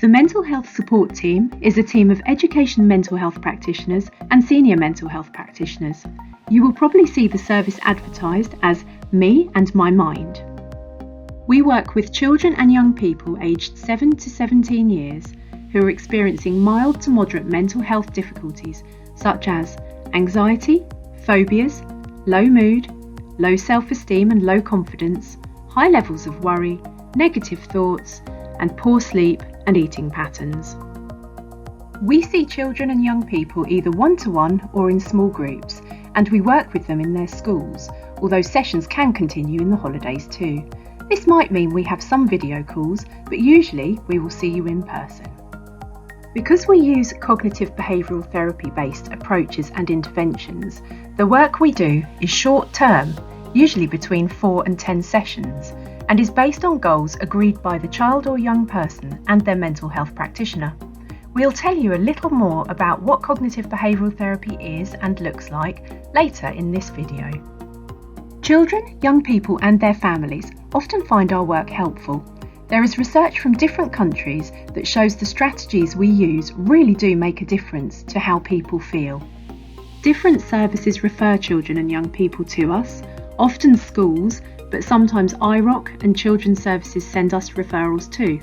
The Mental Health Support Team is a team of education mental health practitioners and senior mental health practitioners. You will probably see the service advertised as Me and My Mind. We work with children and young people aged 7 to 17 years who are experiencing mild to moderate mental health difficulties such as anxiety, phobias, low mood, low self-esteem and low confidence, high levels of worry, negative thoughts, and poor sleep and eating patterns. We see children and young people either one-to-one or in small groups, and we work with them in their schools, although sessions can continue in the holidays too. This might mean we have some video calls, but usually we will see you in person. Because we use cognitive behavioural therapy-based approaches and interventions, the work we do is short-term, usually between 4 and 10 sessions, and is based on goals agreed by the child or young person and their mental health practitioner. We'll tell you a little more about what cognitive behavioural therapy is and looks like later in this video. Children, young people and their families often find our work helpful. There is research from different countries that shows the strategies we use really do make a difference to how people feel. Different services refer children and young people to us, often schools, but sometimes IROC and Children's Services send us referrals too.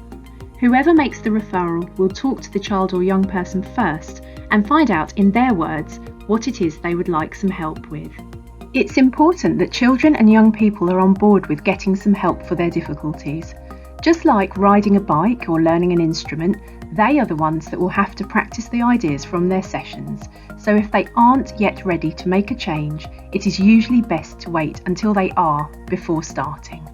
Whoever makes the referral will talk to the child or young person first and find out in their words what it is they would like some help with. It's important that children and young people are on board with getting some help for their difficulties. Just like riding a bike or learning an instrument, they are the ones that will have to practice the ideas from their sessions. So if they aren't yet ready to make a change, it is usually best to wait until they are before starting.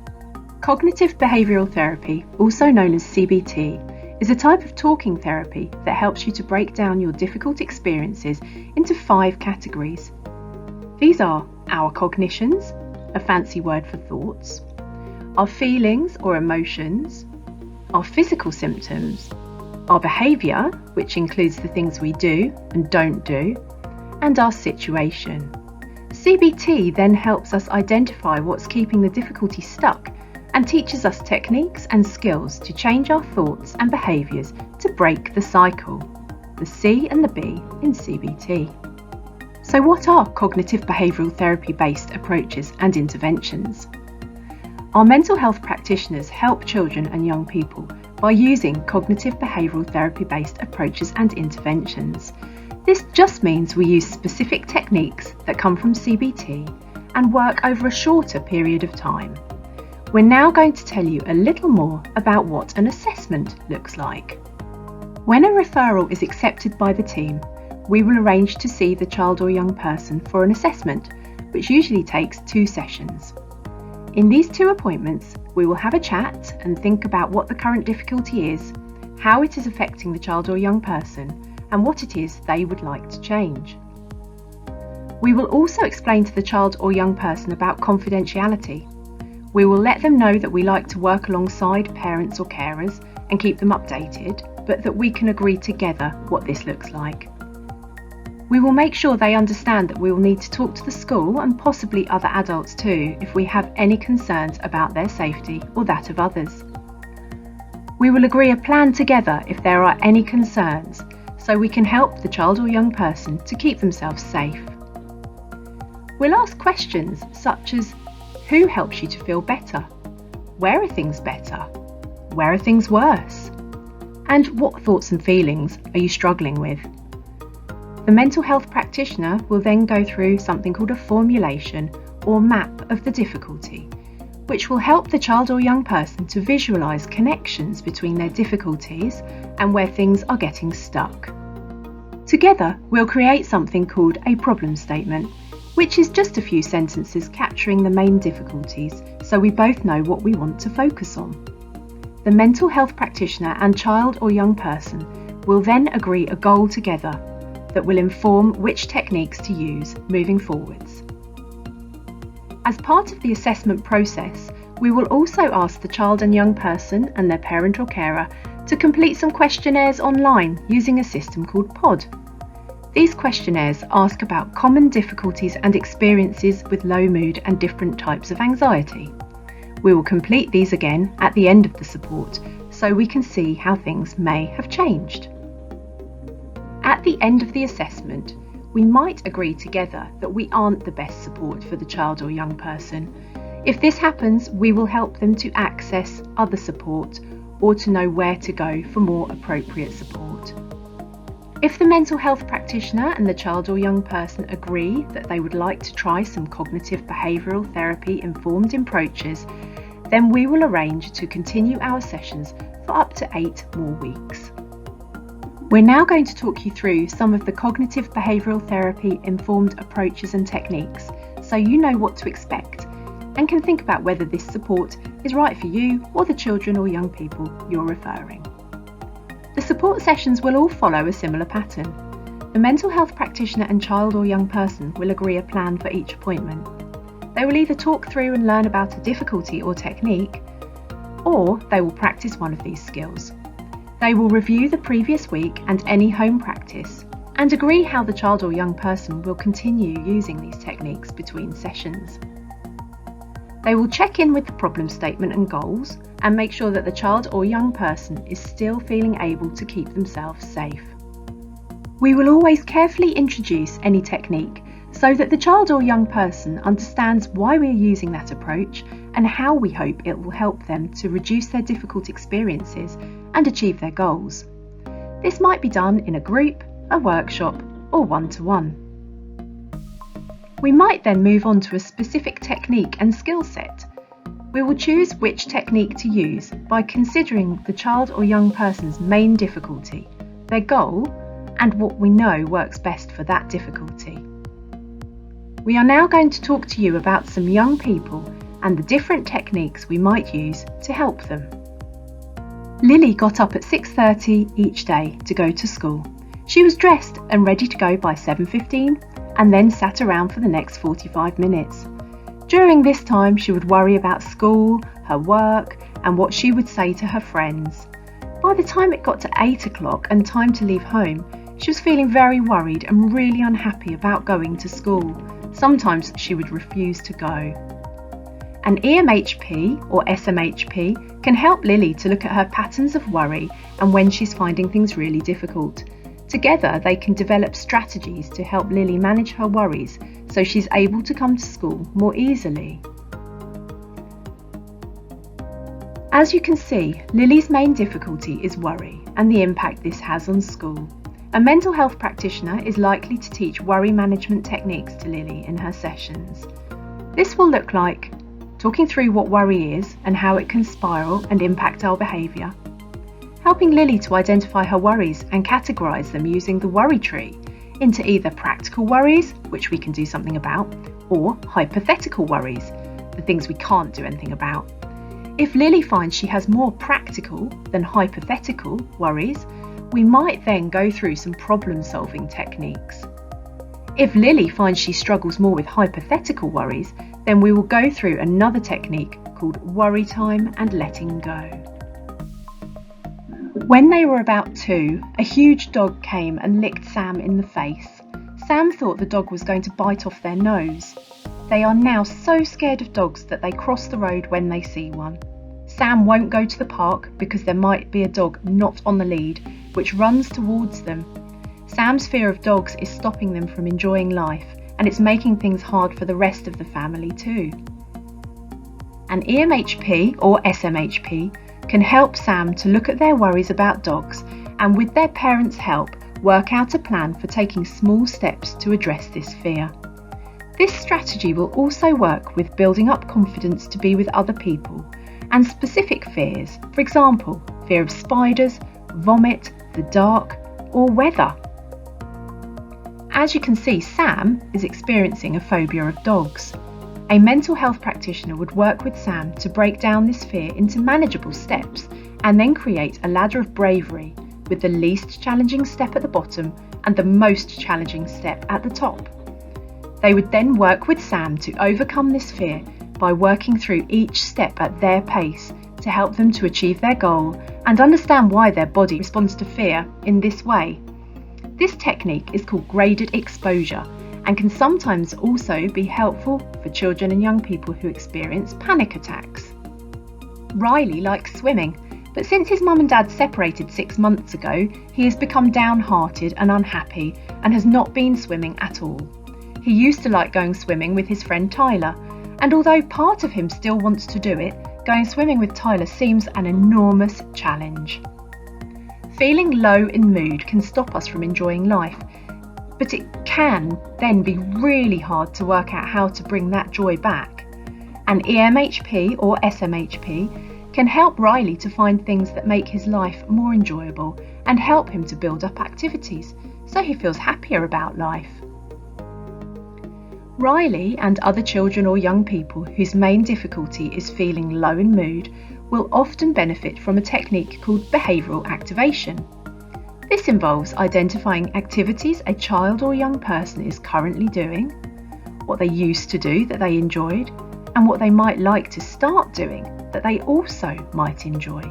Cognitive behavioural therapy, also known as CBT, is a type of talking therapy that helps you to break down your difficult experiences into 5 categories. These are our cognitions, a fancy word for thoughts, our feelings or emotions, our physical symptoms, our behaviour, which includes the things we do and don't do, and our situation. CBT then helps us identify what's keeping the difficulty stuck and teaches us techniques and skills to change our thoughts and behaviours to break the cycle, the C and the B in CBT. So what are cognitive behavioural therapy-based approaches and interventions? Our mental health practitioners help children and young people by using cognitive behavioural therapy-based approaches and interventions. This just means we use specific techniques that come from CBT and work over a shorter period of time. We're now going to tell you a little more about what an assessment looks like. When a referral is accepted by the team, we will arrange to see the child or young person for an assessment, which usually takes 2 sessions. In these 2 appointments, we will have a chat and think about what the current difficulty is, how it is affecting the child or young person, and what it is they would like to change. We will also explain to the child or young person about confidentiality. We will let them know that we like to work alongside parents or carers and keep them updated, but that we can agree together what this looks like. We will make sure they understand that we will need to talk to the school and possibly other adults too if we have any concerns about their safety or that of others. We will agree a plan together if there are any concerns, so we can help the child or young person to keep themselves safe. We'll ask questions such as, who helps you to feel better? Where are things better? Where are things worse? And what thoughts and feelings are you struggling with? The mental health practitioner will then go through something called a formulation or map of the difficulty, which will help the child or young person to visualise connections between their difficulties and where things are getting stuck. Together, we'll create something called a problem statement, which is just a few sentences capturing the main difficulties so we both know what we want to focus on. The mental health practitioner and child or young person will then agree a goal together that will inform which techniques to use moving forwards. As part of the assessment process, we will also ask the child and young person and their parent or carer to complete some questionnaires online using a system called POD. These questionnaires ask about common difficulties and experiences with low mood and different types of anxiety. We will complete these again at the end of the support so we can see how things may have changed. At the end of the assessment, we might agree together that we aren't the best support for the child or young person. If this happens, we will help them to access other support or to know where to go for more appropriate support. If the mental health practitioner and the child or young person agree that they would like to try some cognitive behavioural therapy informed approaches, then we will arrange to continue our sessions for up to 8 more weeks. We're now going to talk you through some of the cognitive behavioural therapy informed approaches and techniques, so you know what to expect and can think about whether this support is right for you or the children or young people you're referring. The support sessions will all follow a similar pattern. The mental health practitioner and child or young person will agree a plan for each appointment. They will either talk through and learn about a difficulty or technique, or they will practice one of these skills. They will review the previous week and any home practice and agree how the child or young person will continue using these techniques between sessions. They will check in with the problem statement and goals and make sure that the child or young person is still feeling able to keep themselves safe. We will always carefully introduce any technique so that the child or young person understands why we are using that approach and how we hope it will help them to reduce their difficult experiences and achieve their goals. This might be done in a group, a workshop, or one-to-one. We might then move on to a specific technique and skill set. We will choose which technique to use by considering the child or young person's main difficulty, their goal, and what we know works best for that difficulty. We are now going to talk to you about some young people and the different techniques we might use to help them. Lily got up at 6:30 each day to go to school. She was dressed and ready to go by 7:15 and then sat around for the next 45 minutes. During this time, she would worry about school, her work, and what she would say to her friends. By the time it got to 8 o'clock and time to leave home, she was feeling very worried and really unhappy about going to school. Sometimes she would refuse to go. An EMHP or SMHP can help Lily to look at her patterns of worry and when she's finding things really difficult. Together, they can develop strategies to help Lily manage her worries so she's able to come to school more easily. As you can see, Lily's main difficulty is worry and the impact this has on school. A mental health practitioner is likely to teach worry management techniques to Lily in her sessions. This will look like talking through what worry is and how it can spiral and impact our behaviour, helping Lily to identify her worries and categorise them using the worry tree into either practical worries, which we can do something about, or hypothetical worries, the things we can't do anything about. If Lily finds she has more practical than hypothetical worries, we might then go through some problem-solving techniques. If Lily finds she struggles more with hypothetical worries, then we will go through another technique called worry time and letting go. When they were about 2, a huge dog came and licked Sam in the face. Sam thought the dog was going to bite off their nose. They are now so scared of dogs that they cross the road when they see one. Sam won't go to the park because there might be a dog not on the lead, which runs towards them. Sam's fear of dogs is stopping them from enjoying life, and it's making things hard for the rest of the family too. An EMHP or SMHP can help Sam to look at their worries about dogs and, with their parents' help, work out a plan for taking small steps to address this fear. This strategy will also work with building up confidence to be with other people and specific fears, for example, fear of spiders, vomit, the dark, or weather. As you can see, Sam is experiencing a phobia of dogs. A mental health practitioner would work with Sam to break down this fear into manageable steps and then create a ladder of bravery with the least challenging step at the bottom and the most challenging step at the top. They would then work with Sam to overcome this fear by working through each step at their pace to help them to achieve their goal and understand why their body responds to fear in this way. This technique is called graded exposure and can sometimes also be helpful for children and young people who experience panic attacks. Riley likes swimming, But since his mum and dad separated 6 months ago, he has become downhearted and unhappy and has not been swimming at all. He used to like going swimming with his friend Tyler, and although part of him still wants to do it, going swimming with Tyler seems an enormous challenge. Feeling low in mood can stop us from enjoying life, but it can then be really hard to work out how to bring that joy back. An EMHP or SMHP can help Riley to find things that make his life more enjoyable and help him to build up activities so he feels happier about life. Riley and other children or young people whose main difficulty is feeling low in mood will often benefit from a technique called behavioural activation. This involves identifying activities a child or young person is currently doing, what they used to do that they enjoyed, and what they might like to start doing that they also might enjoy.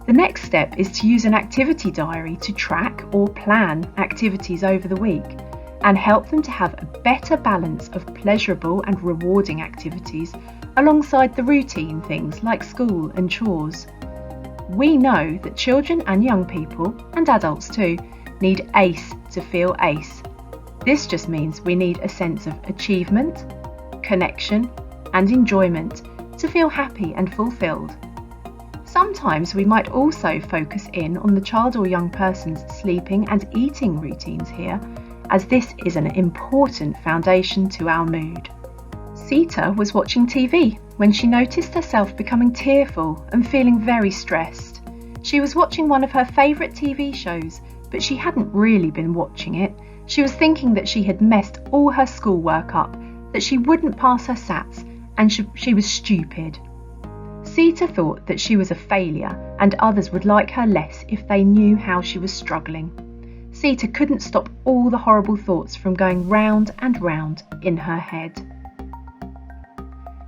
The next step is to use an activity diary to track or plan activities over the week and help them to have a better balance of pleasurable and rewarding activities alongside the routine things like school and chores. We know that children and young people, and adults too, need ACE to feel ACE. This just means we need a sense of achievement, connection, and enjoyment to feel happy and fulfilled. Sometimes we might also focus in on the child or young person's sleeping and eating routines here, as this is an important foundation to our mood. Sita was watching TV when she noticed herself becoming tearful and feeling very stressed. She was watching one of her favourite TV shows, but she hadn't really been watching it. She was thinking that she had messed all her schoolwork up, that she wouldn't pass her SATs, and she was stupid. Sita thought that she was a failure and others would like her less if they knew how she was struggling. Sita couldn't stop all the horrible thoughts from going round and round in her head.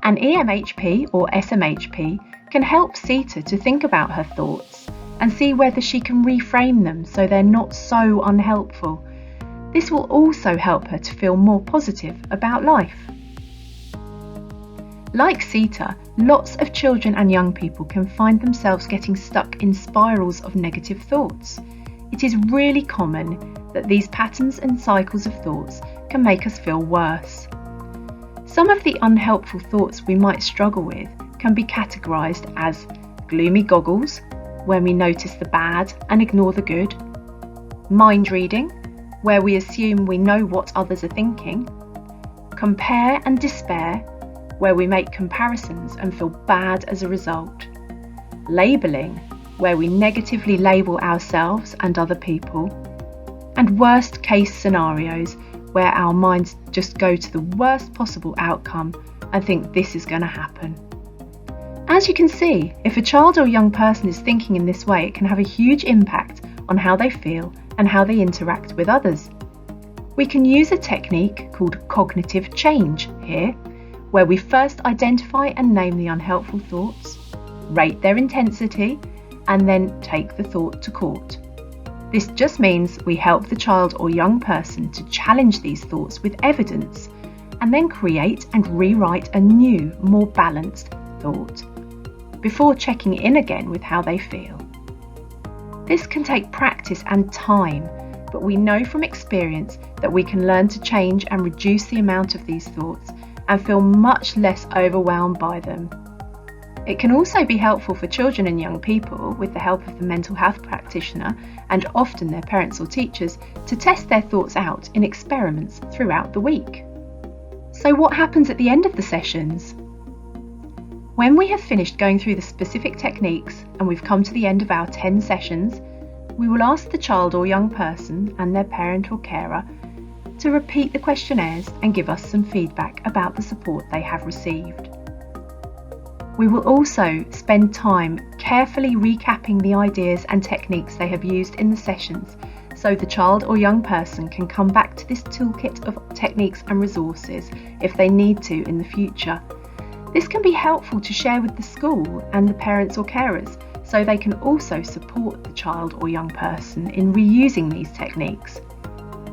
An EMHP or SMHP can help Sita to think about her thoughts and see whether she can reframe them so they're not so unhelpful. This will also help her to feel more positive about life. Like Sita, lots of children and young people can find themselves getting stuck in spirals of negative thoughts. It is really common that these patterns and cycles of thoughts can make us feel worse. Some of the unhelpful thoughts we might struggle with can be categorised as gloomy goggles, where we notice the bad and ignore the good, mind reading, where we assume we know what others are thinking, compare and despair, where we make comparisons and feel bad as a result, labelling, where we negatively label ourselves and other people, and worst case scenarios, where our minds just go to the worst possible outcome and think this is going to happen. As you can see, if a child or young person is thinking in this way, it can have a huge impact on how they feel and how they interact with others. We can use a technique called cognitive change here, where we first identify and name the unhelpful thoughts, rate their intensity, and then take the thought to court. This just means we help the child or young person to challenge these thoughts with evidence and then create and rewrite a new, more balanced thought before checking in again with how they feel. This can take practice and time, but we know from experience that we can learn to change and reduce the amount of these thoughts and feel much less overwhelmed by them. It can also be helpful for children and young people, with the help of the mental health practitioner and often their parents or teachers, to test their thoughts out in experiments throughout the week. So what happens at the end of the sessions? When we have finished going through the specific techniques and we've come to the end of our 10 sessions, we will ask the child or young person and their parent or carer to repeat the questionnaires and give us some feedback about the support they have received. We will also spend time carefully recapping the ideas and techniques they have used in the sessions, so the child or young person can come back to this toolkit of techniques and resources if they need to in the future. This can be helpful to share with the school and the parents or carers, so they can also support the child or young person in reusing these techniques.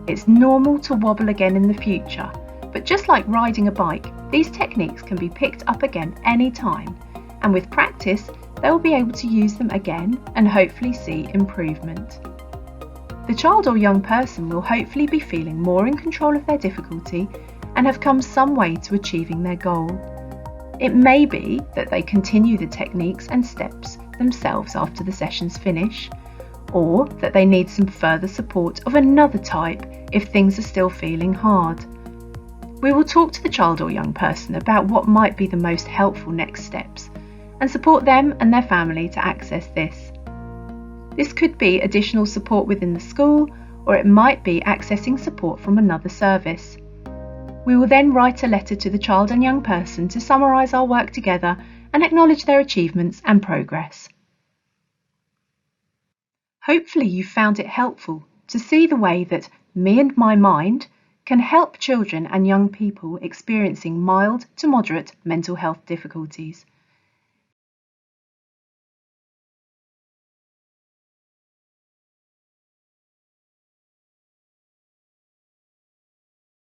It's normal to wobble again in the future, but just like riding a bike, these techniques can be picked up again any time, and with practice, they will be able to use them again and hopefully see improvement. The child or young person will hopefully be feeling more in control of their difficulty and have come some way to achieving their goal. It may be that they continue the techniques and steps themselves after the sessions finish, or that they need some further support of another type if things are still feeling hard. We will talk to the child or young person about what might be the most helpful next steps and support them and their family to access this. This could be additional support within the school, or it might be accessing support from another service. We will then write a letter to the child and young person to summarise our work together and acknowledge their achievements and progress. Hopefully you found it helpful to see the way that Me and My Mind can help children and young people experiencing mild to moderate mental health difficulties.